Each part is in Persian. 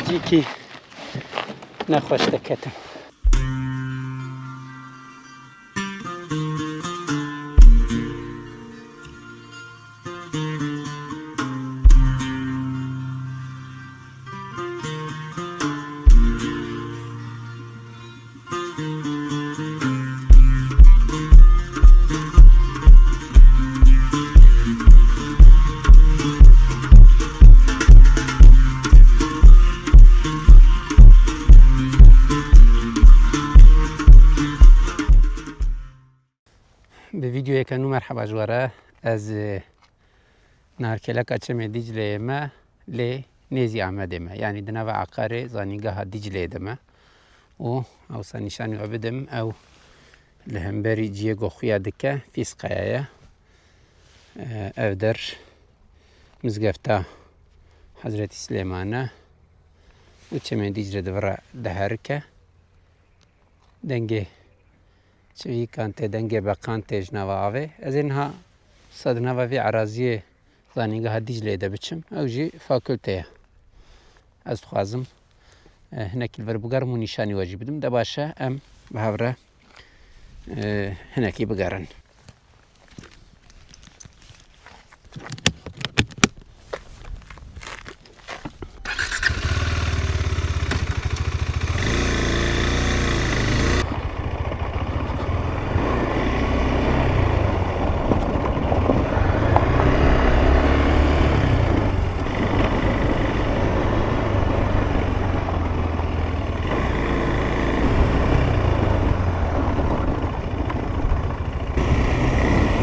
جيكي نخوش دكتم. بفيديو كانوا مرحبا جوارا از ناركلك أشمي دجلة ما ل نيزي عمد ما يعني دنا عقاري زانيجها دجلة دما أو سنشان عبدم أو لهمبري جيجو خويا دكا في سقايا أودر مزقفتا حضرت سليمانة وشمي دجلة دورا دهركة دنجي چوی کانت دنگه با کانت جنوا آوه از اینها صد نوا وی عراضی زانیگه دیجله ده بچم او جی فاکولته از خوازم هنکی الوربوگر مو نشانی واجی بدم ده باشه ام بهوره هنکی بگرن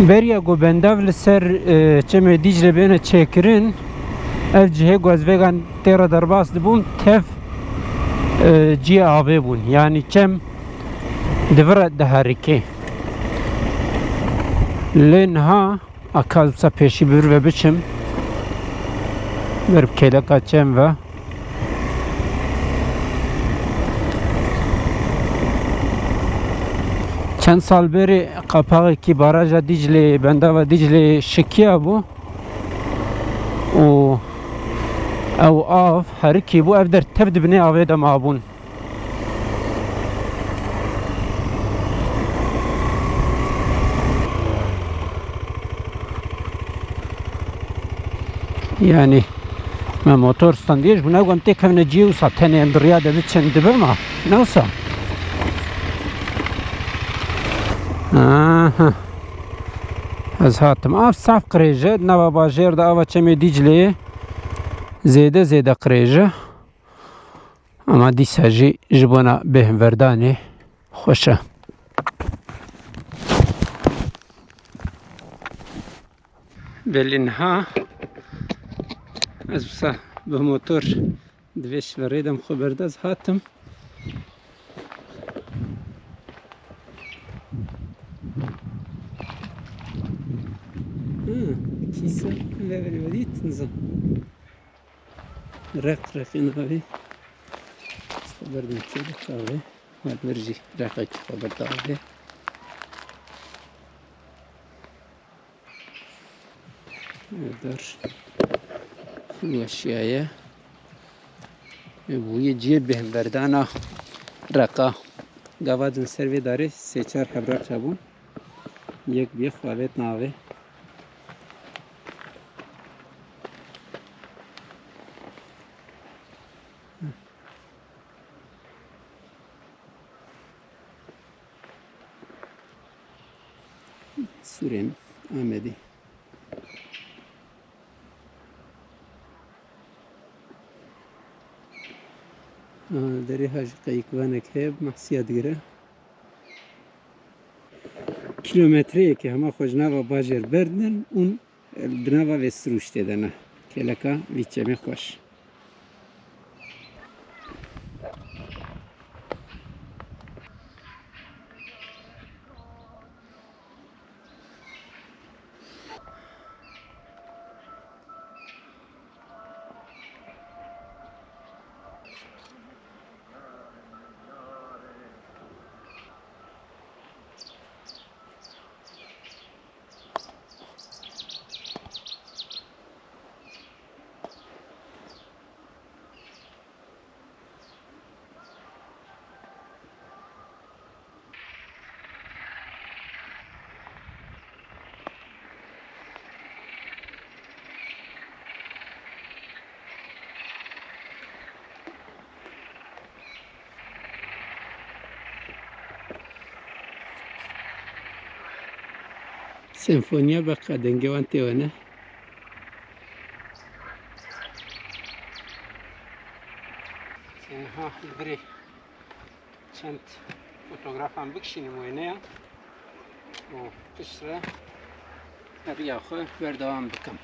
بریا گو بنداو لسر چمه دیجله بینه چکرین اف جهه گوز وگان تیرا درباس دبون تف جی آبه بون یعنی چم دورت دهارکه لنها اکاز بسا پیشی بر و بچم برب کلکا چم و چند سال بری قپاقی کی باراج دیجله بنده و دیجله شکیه بو او آف هرکی بو اف در تبد بنی آوه دم آبون yani ما موتور ستاندیش بنا گم تک هم نجیو ساتنه اندریا ده چند بما نوسا از هاتم آف صاف قریجه نوا باجر ده آوا چمی دیجله زیده قریجه اما دی ساجی جبونا بهم وردانه خوشه بلینها از بسا به موتور دویش وریدم خبرده از هاتم كيسة لا بالودي تنزل رقين غادي خبر نمشي للطاوي هاد نرجي رقيق خبر طاوي دار الاشياء بوی جیب بهم بردانا رقا گاوادن سروی داره سه چهار خبرات چابون یک بیخ خوابت ناوه سورين آمدی داری هاج قیقوانک هب محسیات گره کیلومتری که همه خوشنوا باجر بردن اون دنوا و سروشته دنه کلکا ویچه خوش سيمفونيا بقى دنگه وان تيوانا ها البري چند فوتوغراف هم بکشینیم وینه و پشت ریا خو بردوام بکم.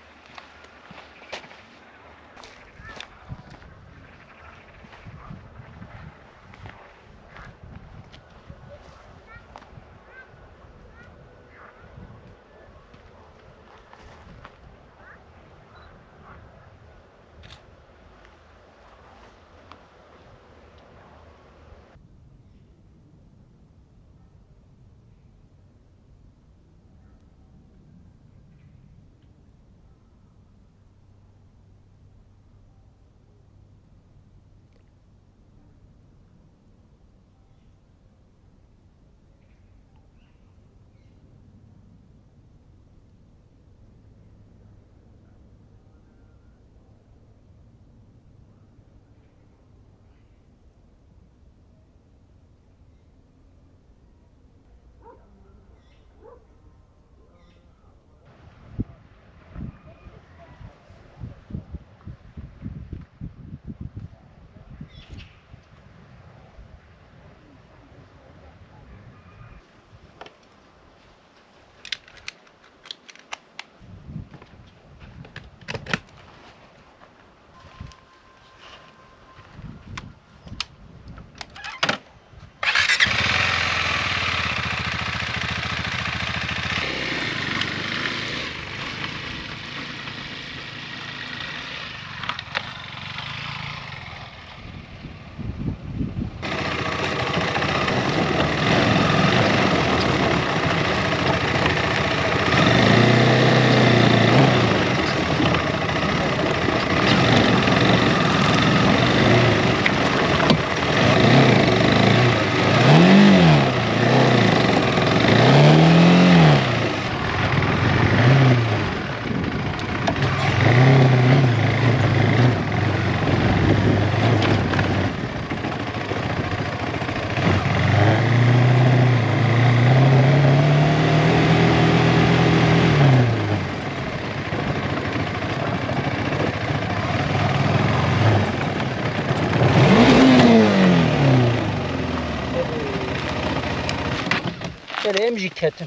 امجي كتم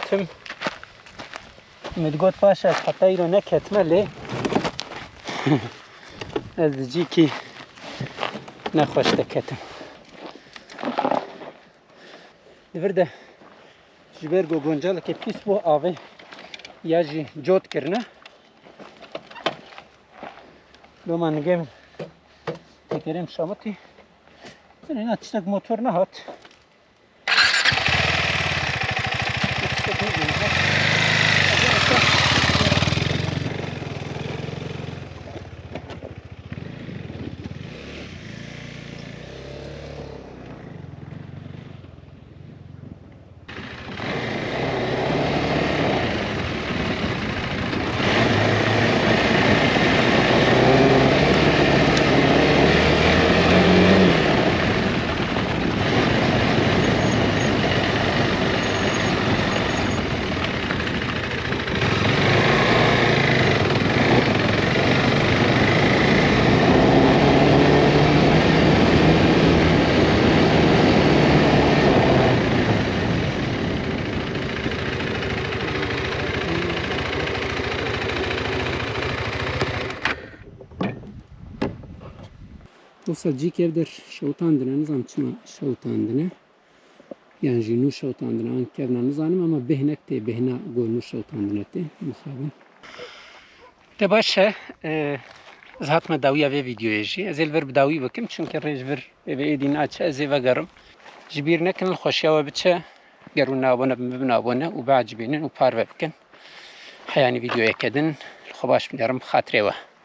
تم متقول باشا حتى يرو نكتم لي از جيكي نخوش تكتم دفرده جبرگو گنجال که پیس بو آوه یا جی جوت کرنه دو من نگم تکریم شامتی این اتشتک موتور نهات Oysa cik evdir şavutandına nizam çıma şavutandına yani jinu şavutandına ankevna nizanım ama behnek te behna goynu şavutandına te muhabim te başa zhatma dawiya ve videoya jî ez elver bidawi bikim çünkü rejver ve edin aç ez vegarım jibir nekin xoşya ve biçe gerun abone bibin abone û bacibinin û parve bikin hayani videoya kedin xbaş bilerim xatirê we